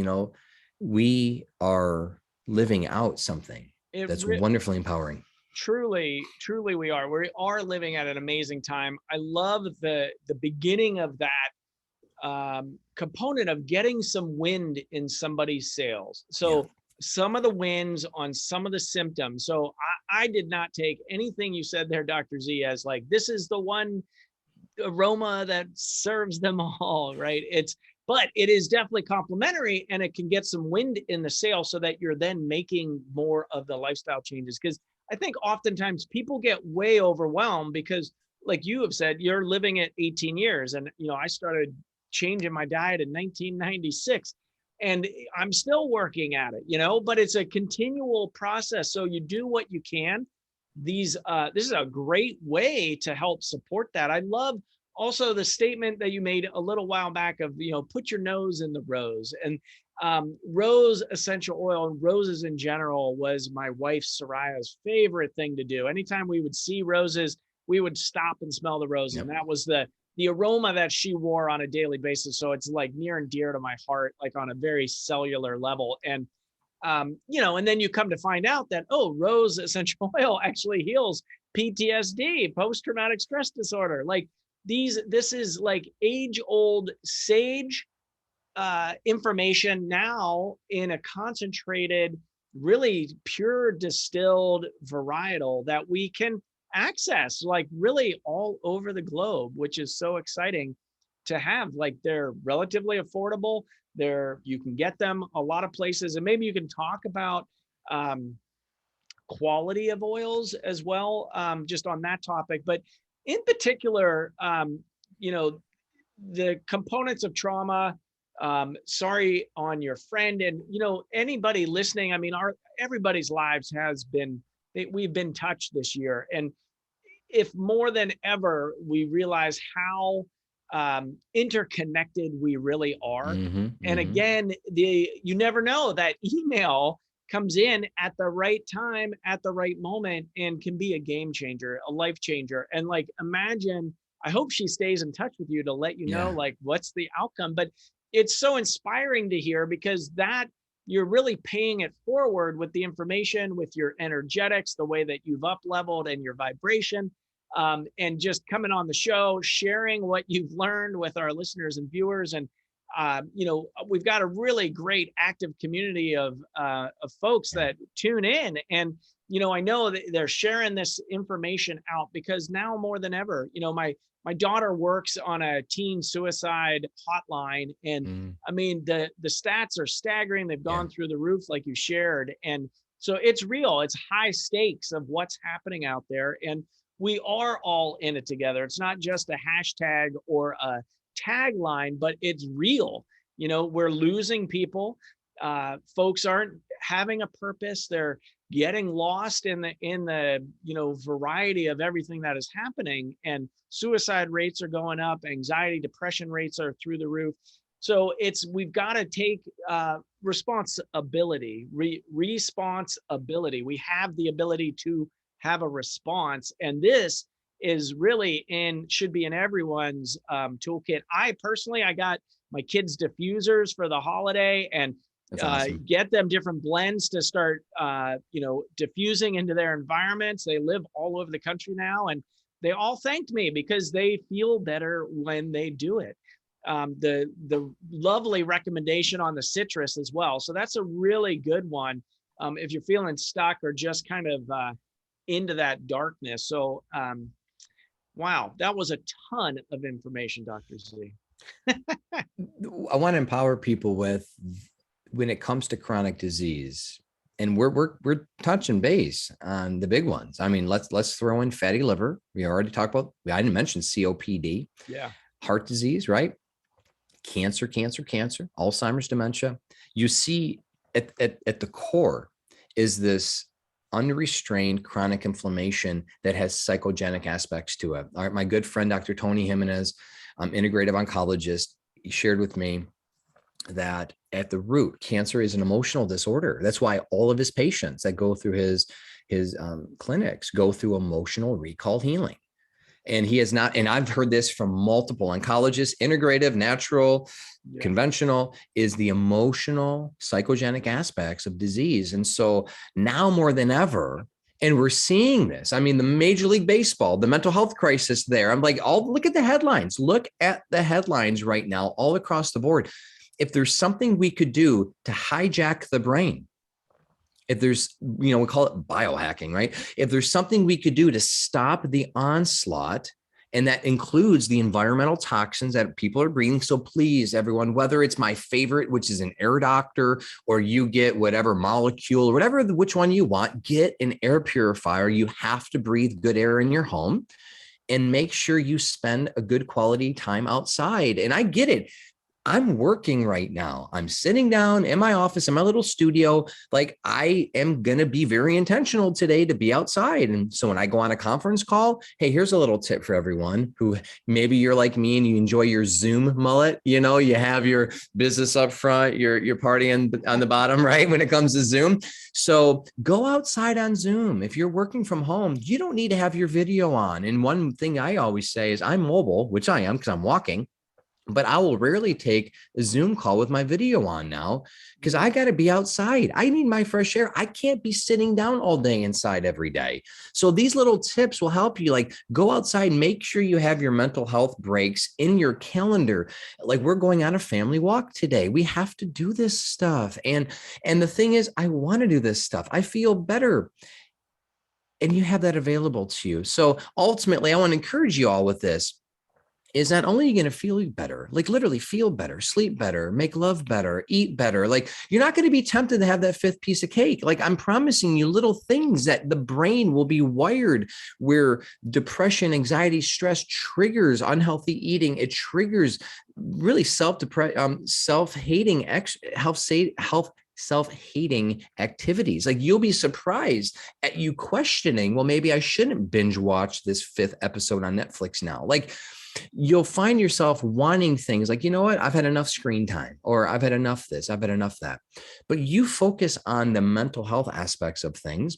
B: we are living out something that's wonderfully empowering.
A: Truly we are. We are living at an amazing time. I love the beginning of that component of getting some wind in somebody's sails. So some of the wins on some of the symptoms. So I did not take anything you said there, Dr. Z, as like, this is the one aroma that serves them all, right? But it is definitely complementary, and it can get some wind in the sail so that you're then making more of the lifestyle changes. Because I think oftentimes people get way overwhelmed because like you have said, you're living at 18 years. And, I started changing my diet in 1996 and I'm still working at it, but it's a continual process. So you do what you can. This is a great way to help support that. I love also the statement that you made a little while back of, put your nose in the rose. And rose essential oil and roses in general was my wife Soraya's favorite thing to do. Anytime we would see roses, we would stop and smell the roses. Yep. And that was the aroma that she wore on a daily basis. So it's like near and dear to my heart, like on a very cellular level. And and then you come to find out that, rose essential oil actually heals PTSD, post-traumatic stress disorder. Like this is like age-old sage information now in a concentrated, really pure distilled varietal that we can access like really all over the globe, which is so exciting to have. Like they're relatively affordable. You can get them a lot of places, and maybe you can talk about quality of oils as well, just on that topic. But in particular, the components of trauma, sorry on your friend, and anybody listening. I mean, everybody's lives we've been touched this year, and if more than ever we realize how interconnected we really are. And again, you never know, that email comes in at the right time, at the right moment, and can be a game changer, a life changer. And like, imagine, I hope she stays in touch with you to let you know, like, what's the outcome. But it's so inspiring to hear, because that you're really paying it forward with the information, with your energetics, the way that you've up leveled and your vibration, and just coming on the show, sharing what you've learned with our listeners and viewers. And, we've got a really great active community of folks that tune in. And, I know that they're sharing this information out, because now more than ever, my daughter works on a teen suicide hotline. And I mean, the stats are staggering. They've gone through the roof, like you shared. And so it's real. It's high stakes of what's happening out there. And we are all in it together. It's not just a hashtag or a tagline, but it's real. We're losing people. Folks aren't having a purpose. They're getting lost in the variety of everything that is happening. And suicide rates are going up. Anxiety, depression rates are through the roof. So we've got to take responsibility. Responsibility. We have the ability to have a response, and this is really should be in everyone's toolkit. I got my kids diffusers for the holiday, and awesome. Get them different blends to start diffusing into their environments. They live all over the country now, and they all thanked me because they feel better when they do it. The lovely recommendation on the citrus as well. So that's a really good one if you're feeling stuck or just kind of into that darkness. So wow, that was a ton of information, Dr. Z.
B: I want to empower people with, when it comes to chronic disease, and we're touching base on the big ones. I mean, let's throw in fatty liver. We already talked about, I didn't mention COPD, heart disease, right? Cancer, Alzheimer's, dementia. You see at the core is this unrestrained chronic inflammation that has psychogenic aspects to it. All right, my good friend, Dr. Tony Jimenez, integrative oncologist, he shared with me that at the root, cancer is an emotional disorder. That's why all of his patients that go through his clinics go through emotional recall healing. And he has not, and I've heard this from multiple oncologists, integrative, natural, conventional, is the emotional psychogenic aspects of disease. And so now more than ever, and we're seeing this, I mean, the Major League Baseball, the mental health crisis there, I'm like, look at the headlines. Look at the headlines right now, all across the board. If there's something we could do to hijack the brain, if there's, we call it biohacking, right? If there's something we could do to stop the onslaught, and that includes the environmental toxins that people are breathing. So please, everyone, whether it's my favorite, which is an air doctor, or you get whatever molecule, or which one you want, get an air purifier. You have to breathe good air in your home. and make sure you spend a good quality time outside. And I get it. I'm working right now. I'm sitting down in my office, in my little studio. Like, I am going to be very intentional today to be outside. And so when I go on a conference call, hey, here's a little tip for everyone who maybe you're like me and you enjoy your Zoom mullet. You know, you have your business up front, your party on the bottom, right? When it comes to Zoom. So go outside on Zoom. If you're working from home, you don't need to have your video on. And one thing I always say is I'm mobile, which I am because I'm walking. But I will rarely take a Zoom call with my video on now because I got to be outside. I need my fresh air. I can't be sitting down all day inside every day. So these little tips will help you, like, go outside, make sure you have your mental health breaks in your calendar. Like, we're going on a family walk today. We have to do this stuff. And the thing is, I want to do this stuff. I feel better. And you have that available to you. So ultimately, I want to encourage you all with this. Is not only are you going to feel better, like literally feel better, sleep better, make love better, eat better. Like, you're not going to be tempted to have that fifth piece of cake. Like, I'm promising you little things that the brain will be wired where depression, anxiety, stress triggers unhealthy eating. It triggers really self-hating, self-hating activities. Like, you'll be surprised at you questioning, well, maybe I shouldn't binge watch this fifth episode on Netflix now. Like, you'll find yourself wanting things like, you know what, I've had enough screen time, or I've had enough this, I've had enough that. But you focus on the mental health aspects of things.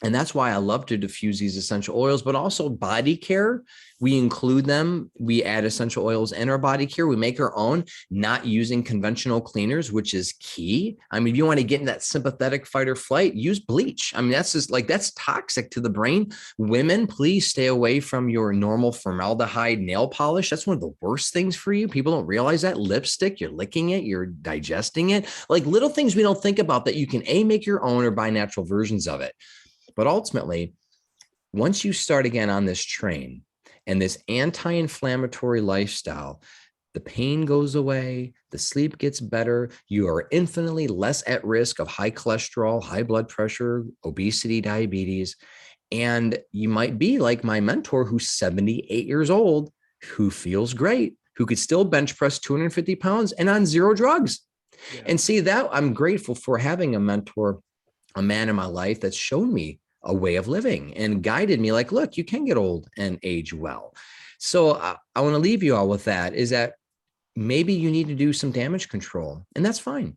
B: And that's why I love to diffuse these essential oils, but also body care. We include them. We add essential oils in our body care. We make our own, not using conventional cleaners, which is key. I mean, if you want to get in that sympathetic fight or flight, use bleach. I mean, that's just like, that's toxic to the brain. Women, please stay away from your normal formaldehyde nail polish. That's one of the worst things for you. People don't realize that. Lipstick, you're licking it, you're digesting it. Like, little things we don't think about that you can make your own or buy natural versions of it. But ultimately, once you start again on this train and this anti-inflammatory lifestyle, the pain goes away, the sleep gets better, you are infinitely less at risk of high cholesterol, high blood pressure, obesity, diabetes. And you might be like my mentor, who's 78 years old, who feels great, who could still bench press 250 pounds and on zero drugs. Yeah. And see, that I'm grateful for having a mentor, a man in my life that's shown me a way of living and guided me, like, look, you can get old and age well. So I want to leave you all with that, is that maybe you need to do some damage control, and that's fine.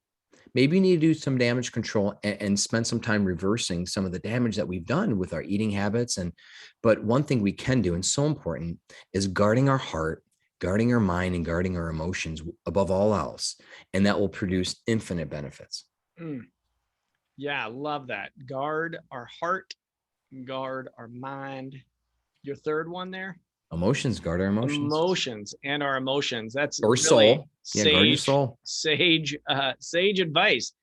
B: Maybe you need to do some damage control and spend some time reversing some of the damage that we've done with our eating habits. But one thing we can do, and so important, is guarding our heart, guarding our mind, and guarding our emotions above all else. And that will produce infinite benefits.
A: Yeah, love that. Guard our heart, guard our mind. Your third one there?
B: Emotions, guard our emotions.
A: Emotions and our emotions. That's
B: or
A: really
B: soul.
A: Sage,
B: yeah, guard your soul.
A: Sage advice.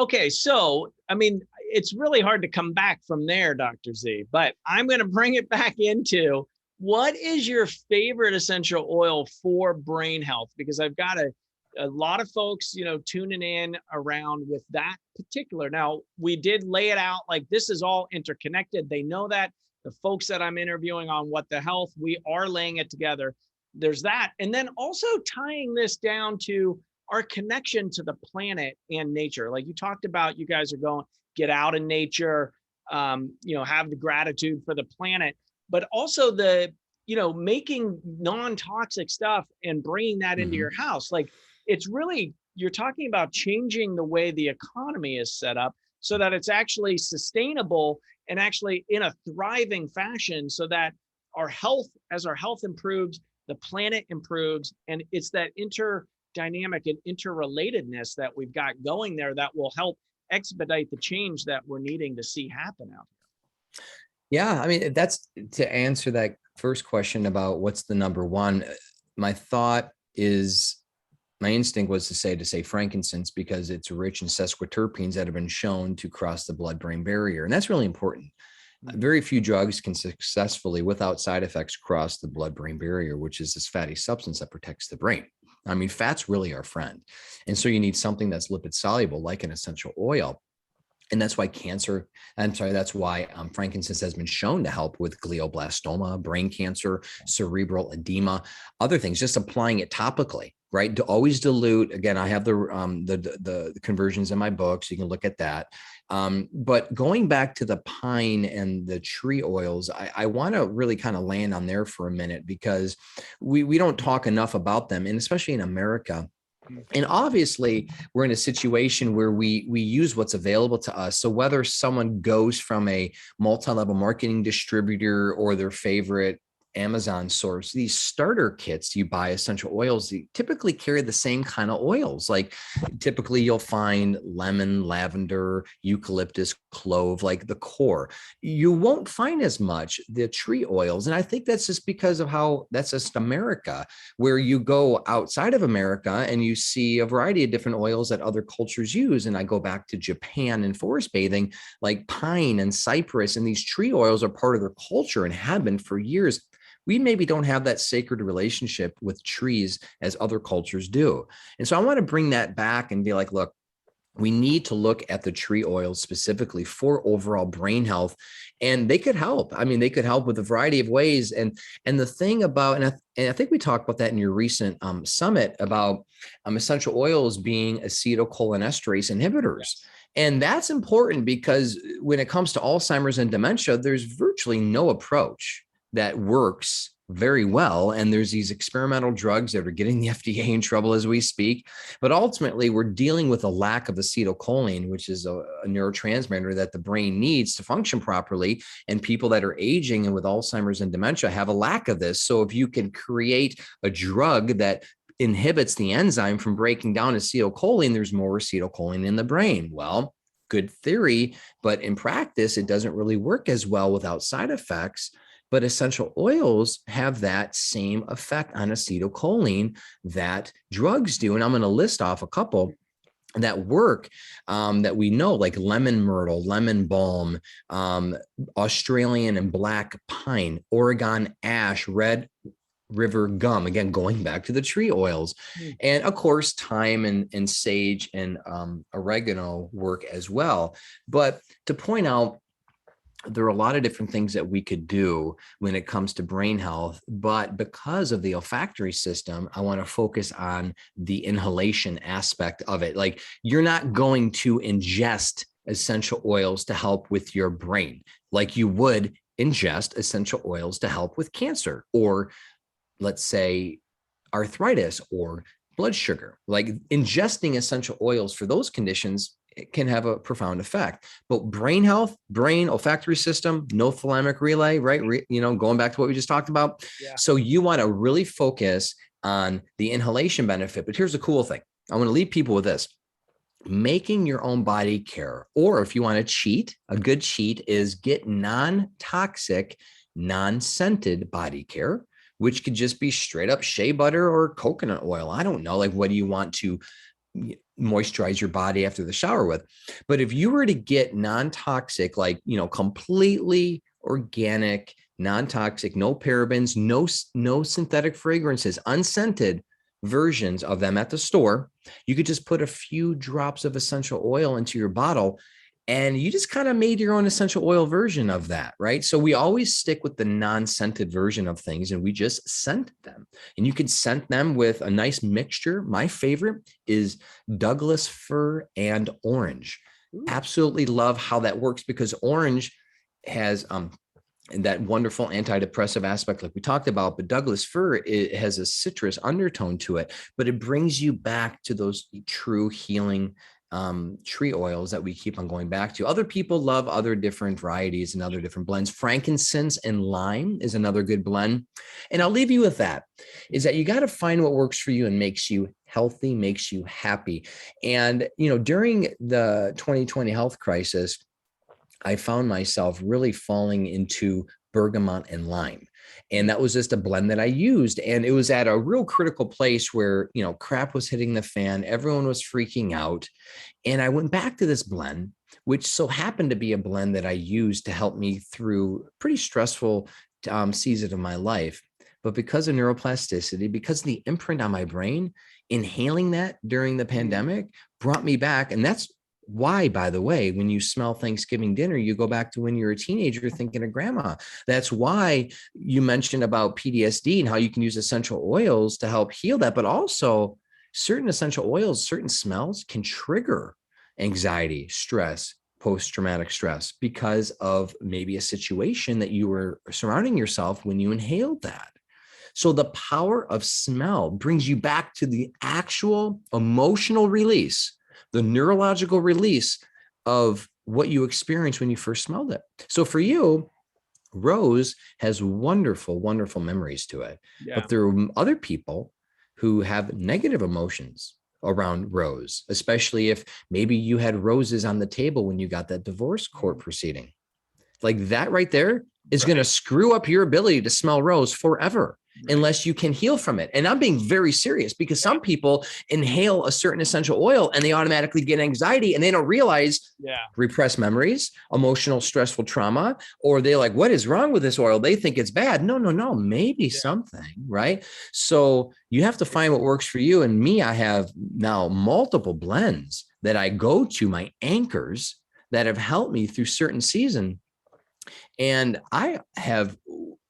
A: Okay, so I mean, it's really hard to come back from there, Dr. Z, but I'm going to bring it back into, what is your favorite essential oil for brain health? Because I've got a lot of folks, tuning in around with that particular. Now, we did lay it out like this is all interconnected. They know that. The folks that I'm interviewing on What the Health, we are laying it together. There's that. And then also tying this down to our connection to the planet and nature. Like you talked about, you guys are going, get out in nature, have the gratitude for the planet, but also making non-toxic stuff and bringing that into your house. Like, it's really, you're talking about changing the way the economy is set up so that it's actually sustainable and actually in a thriving fashion, so that as our health improves, the planet improves. And it's that interdynamic and interrelatedness that we've got going there that will help expedite the change that we're needing to see happen out here.
B: Yeah, I mean, that's to answer that first question about what's the number one. My instinct was to say frankincense, because it's rich in sesquiterpenes that have been shown to cross the blood-brain barrier. And that's really important. Very few drugs can successfully, without side effects, cross the blood-brain barrier, which is this fatty substance that protects the brain. I mean, fat's really our friend. And so you need something that's lipid soluble, like an essential oil. And that's why that's why frankincense has been shown to help with glioblastoma, brain cancer, cerebral edema, other things, just applying it topically, right? To always dilute. Again, I have the conversions in my book, so you can look at that. But going back to the pine and the tree oils, I want to really kind of land on there for a minute, because we don't talk enough about them, and especially in America. And obviously, we're in a situation where we use what's available to us. So whether someone goes from a multi-level marketing distributor or their favorite Amazon source, these starter kits you buy essential oils, they typically carry the same kind of oils. Like typically you'll find lemon, lavender, eucalyptus, clove, like the core. You won't find as much the tree oils. And I think that's just because of how that's just America, where you go outside of America and you see a variety of different oils that other cultures use. And I go back to Japan and forest bathing, like pine and cypress, and these tree oils are part of their culture and have been for years. We maybe don't have that sacred relationship with trees as other cultures do. And so I want to bring that back and be like, look, we need to look at the tree oils specifically for overall brain health, and they could help. I mean, they could help with a variety of ways. And the thing about, and I think we talked about that in your recent summit about essential oils being acetylcholinesterase inhibitors. And that's important because when it comes to Alzheimer's and dementia, there's virtually no approach that works very well. And there's these experimental drugs that are getting the FDA in trouble as we speak. But ultimately, we're dealing with a lack of acetylcholine, which is a neurotransmitter that the brain needs to function properly. And people that are aging and with Alzheimer's and dementia have a lack of this. So if you can create a drug that inhibits the enzyme from breaking down acetylcholine, there's more acetylcholine in the brain. Well, good theory, but in practice, it doesn't really work as well without side effects. But essential oils have that same effect on acetylcholine that drugs do. And I'm going to list off a couple that work that we know, like lemon myrtle, lemon balm, Australian and black pine, Oregon ash, red river gum, again, going back to the tree oils. And of course, thyme and sage and oregano work as well. But to point out, there are a lot of different things that we could do when it comes to brain health, but because of the olfactory system, I want to focus on the inhalation aspect of it. Like, you're not going to ingest essential oils to help with your brain like you would ingest essential oils to help with cancer, or let's say arthritis or blood sugar. Like, ingesting essential oils for those conditions, it can have a profound effect. But brain health, brain olfactory system, no thalamic relay, right? Going back to what we just talked about. Yeah. So you want to really focus on the inhalation benefit. But here's the cool thing. I want to leave people with this. Making your own body care, or if you want to cheat, a good cheat is get non-toxic, non-scented body care, which could just be straight up shea butter or coconut oil. I don't know. Like, what do you want to moisturize your body after the shower with? But if you were to get non-toxic, like, completely organic, non-toxic, no parabens, no synthetic fragrances, unscented versions of them at the store, you could just put a few drops of essential oil into your bottle, and you just kind of made your own essential oil version of that, right? So we always stick with the non-scented version of things, and we just scent them. And you can scent them with a nice mixture. My favorite is Douglas fir and orange. Ooh. Absolutely love how that works, because orange has that wonderful antidepressive aspect like we talked about, but Douglas fir, it has a citrus undertone to it, but it brings you back to those true healing tree oils that we keep on going back to. Other people love other different varieties and other different blends. Frankincense and lime is another good blend. And I'll leave you with that, is that you got to find what works for you and makes you healthy, makes you happy. And, during the 2020 health crisis, I found myself really falling into bergamot and lime. And that was just a blend that I used. And it was at a real critical place where, crap was hitting the fan. Everyone was freaking out. And I went back to this blend, which so happened to be a blend that I used to help me through pretty stressful season of my life. But because of neuroplasticity, because of the imprint on my brain, inhaling that during the pandemic brought me back. And that's Why, by the way, when you smell Thanksgiving dinner, you go back to when you're a teenager thinking of grandma. That's why you mentioned about PTSD and how you can use essential oils to help heal that. But also, certain essential oils, certain smells can trigger anxiety, stress, post-traumatic stress because of maybe a situation that you were surrounding yourself when you inhaled that. So the power of smell brings you back to the actual emotional release, the neurological release of what you experienced when you first smelled it. So for you, rose has wonderful, wonderful memories to it.
A: Yeah.
B: But there are other people who have negative emotions around rose, especially if maybe you had roses on the table when you got that divorce court proceeding. Like that right there is going to screw up your ability to smell rose forever. Unless you can heal from it. And I'm being very serious because some people inhale a certain essential oil and they automatically get anxiety and they don't realize repressed memories, emotional, stressful trauma, or they're like, what is wrong with this oil? They think it's bad. No, maybe something, right? So you have to find what works for you. And me, I have now multiple blends that I go to, my anchors that have helped me through certain seasons. And I have,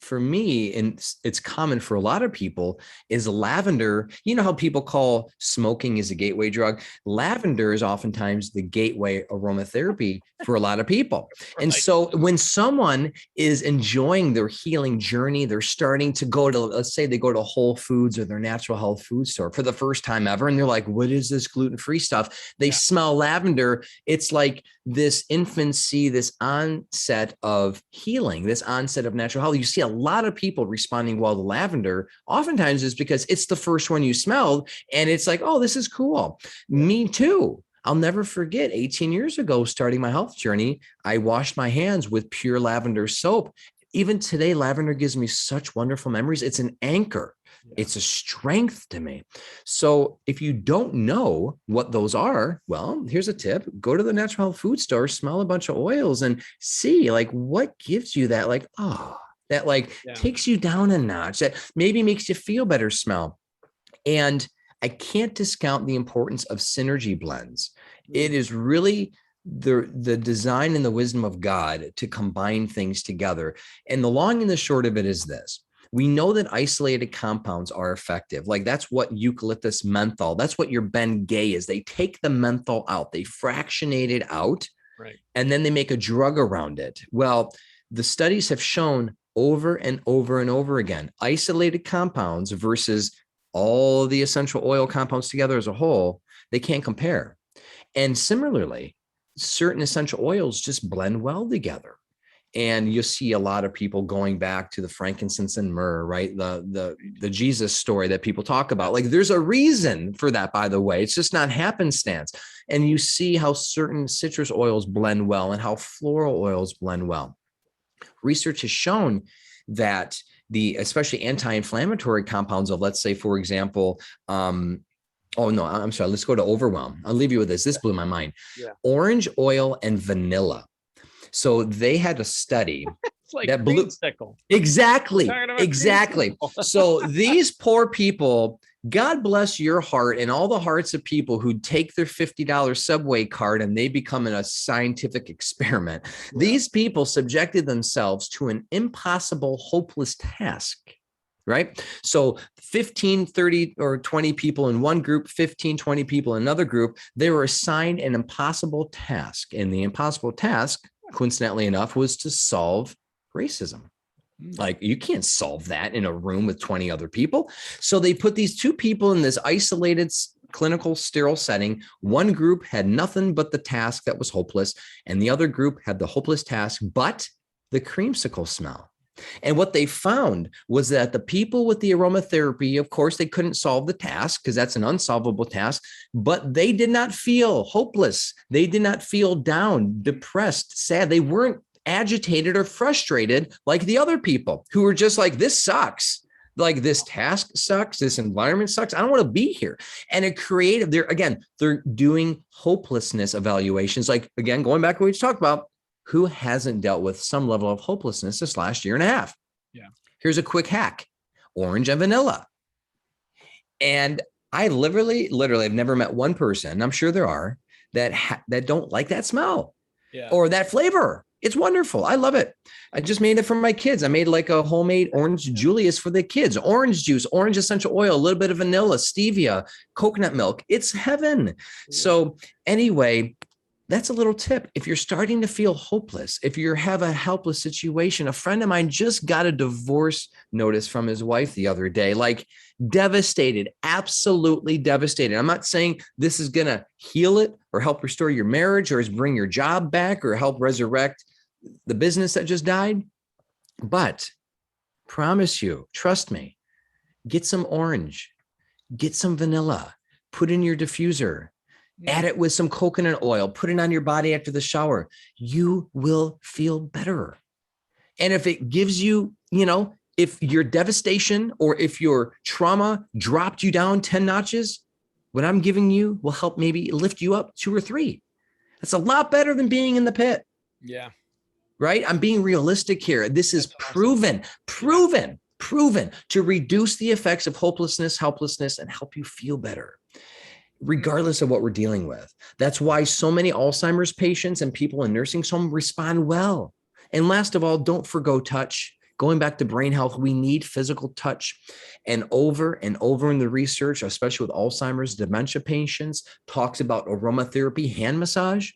B: for me, and it's common for a lot of people, is lavender. You know how people call smoking is a gateway drug? Lavender is oftentimes the gateway aromatherapy for a lot of people. And so when someone is enjoying their healing journey, they're starting to go to, let's say they go to Whole Foods or their natural health food store for the first time ever. And they're like, what is this gluten-free stuff? They smell lavender. It's like this infancy, this onset of healing, this onset of natural health. You see a lot of people responding well to lavender. Oftentimes is because it's the first one you smelled and it's like, oh, this is cool. Me too. I'll never forget 18 years ago, starting my health journey, I washed my hands with pure lavender soap. Even today, lavender gives me such wonderful memories. It's an anchor. It's a strength to me. So if you don't know what those are, well, here's a tip. Go to the natural health food store, smell a bunch of oils and see like what gives you that, like, oh, that like takes you down a notch, that maybe makes you feel better smell. And I can't discount the importance of synergy blends. It is really the design and the wisdom of God to combine things together. And the long and the short of it is this. We know that isolated compounds are effective. Like that's what eucalyptus menthol, that's what your Ben Gay is. They take the menthol out, they fractionate it out, and then they make a drug around it. Well, the studies have shown over and over and over again, isolated compounds versus all the essential oil compounds together as a whole, they can't compare. And similarly, certain essential oils just blend well together. And you'll see a lot of people going back to the frankincense and myrrh, right? The Jesus story that people talk about. Like there's a reason for that, by the way. It's just not happenstance. And you see how certain citrus oils blend well and how floral oils blend well. Research has shown that especially anti-inflammatory compounds of, let's say, for example, oh no, I'm sorry. Let's go to overwhelm. I'll leave you with this. This blew my mind. Orange oil and vanilla. So they had a study
A: it's like
B: that blew. Exactly. So these poor people, God bless your heart and all the hearts of people who take their $50 Subway card and they become a scientific experiment. These people subjected themselves to an impossible, hopeless task. Right? So 15, 30, or 20 people in one group, 15, 20 people in another group, they were assigned an impossible task. And the impossible task, coincidentally enough, was to solve racism. Like you can't solve that in a room with 20 other people. So they put these two people in this isolated clinical sterile setting. One group had nothing but the task that was hopeless. And the other group had the hopeless task, but the creamsicle smell. And what they found was that the people with the aromatherapy, of course, they couldn't solve the task because that's an unsolvable task, but they did not feel hopeless. They did not feel down, depressed, sad. They weren't agitated or frustrated like the other people who were just like, this sucks. Like this task sucks. This environment sucks. I don't want to be here. And it created, they're doing hopelessness evaluations. Like, again, going back to what we just talked about, who hasn't dealt with some level of hopelessness this last year and a half? Here's a quick hack: orange and vanilla. And I literally, I've never met one person, I'm sure there are, that don't like that smell
A: Yeah.
B: or that flavor. It's wonderful. I love it. I just made it for my kids. I made like a homemade orange Julius for the kids. Orange juice, orange essential oil, a little bit of vanilla, stevia, coconut milk. It's heaven. So anyway, that's a little tip. If you're starting to feel hopeless, if you have a helpless situation, a friend of mine just got a divorce notice from his wife the other day, like devastated, absolutely devastated. I'm not saying this is going to heal it or help restore your marriage or bring your job back or help resurrect the business that just died. But promise you, trust me, get some orange, get some vanilla, put in your diffuser, add it with some coconut oil, put it on your body after the shower. You will feel better. And if it gives you, if your devastation or if your trauma dropped you down 10 notches, what I'm giving you will help maybe lift you up 2 or 3. That's a lot better than being in the pit.
A: Yeah.
B: Right? I'm being realistic here. This is proven to reduce the effects of hopelessness, helplessness, and help you feel better, regardless of what we're dealing with. That's why so many Alzheimer's patients and people in nursing home respond well. And last of all, don't forgo touch. Going back to brain health, we need physical touch. And over in the research, especially with Alzheimer's, dementia patients, talks about aromatherapy, hand massage.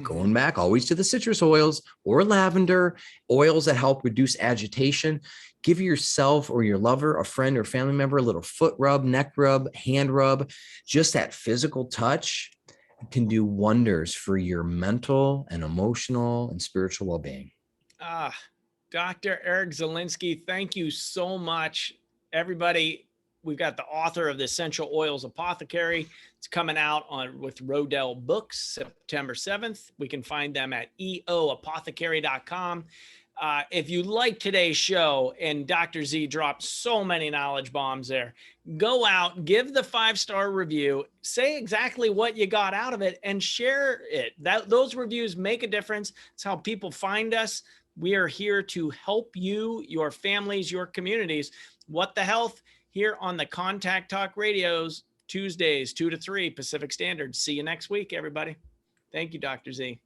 B: Going back always to the citrus oils or lavender, oils that help reduce agitation. Give yourself or your lover, a friend or family member, a little foot rub, neck rub, hand rub. Just that physical touch can do wonders for your mental and emotional and spiritual well-being.
A: Dr. Erick Zielinski, thank you so much. Everybody, we've got the author of the Essential Oils Apothecary. It's coming out with Rodell Books, September 7th. We can find them at eoapothecary.com. If you like today's show, and Dr. Z dropped so many knowledge bombs there, go out, give the 5-star review, say exactly what you got out of it, and share it. Those reviews make a difference. It's how people find us. We are here to help you, your families, your communities. What the Health here on the Contact Talk Radios, Tuesdays, 2 to 3 Pacific Standard. See you next week, everybody. Thank you, Dr. Z.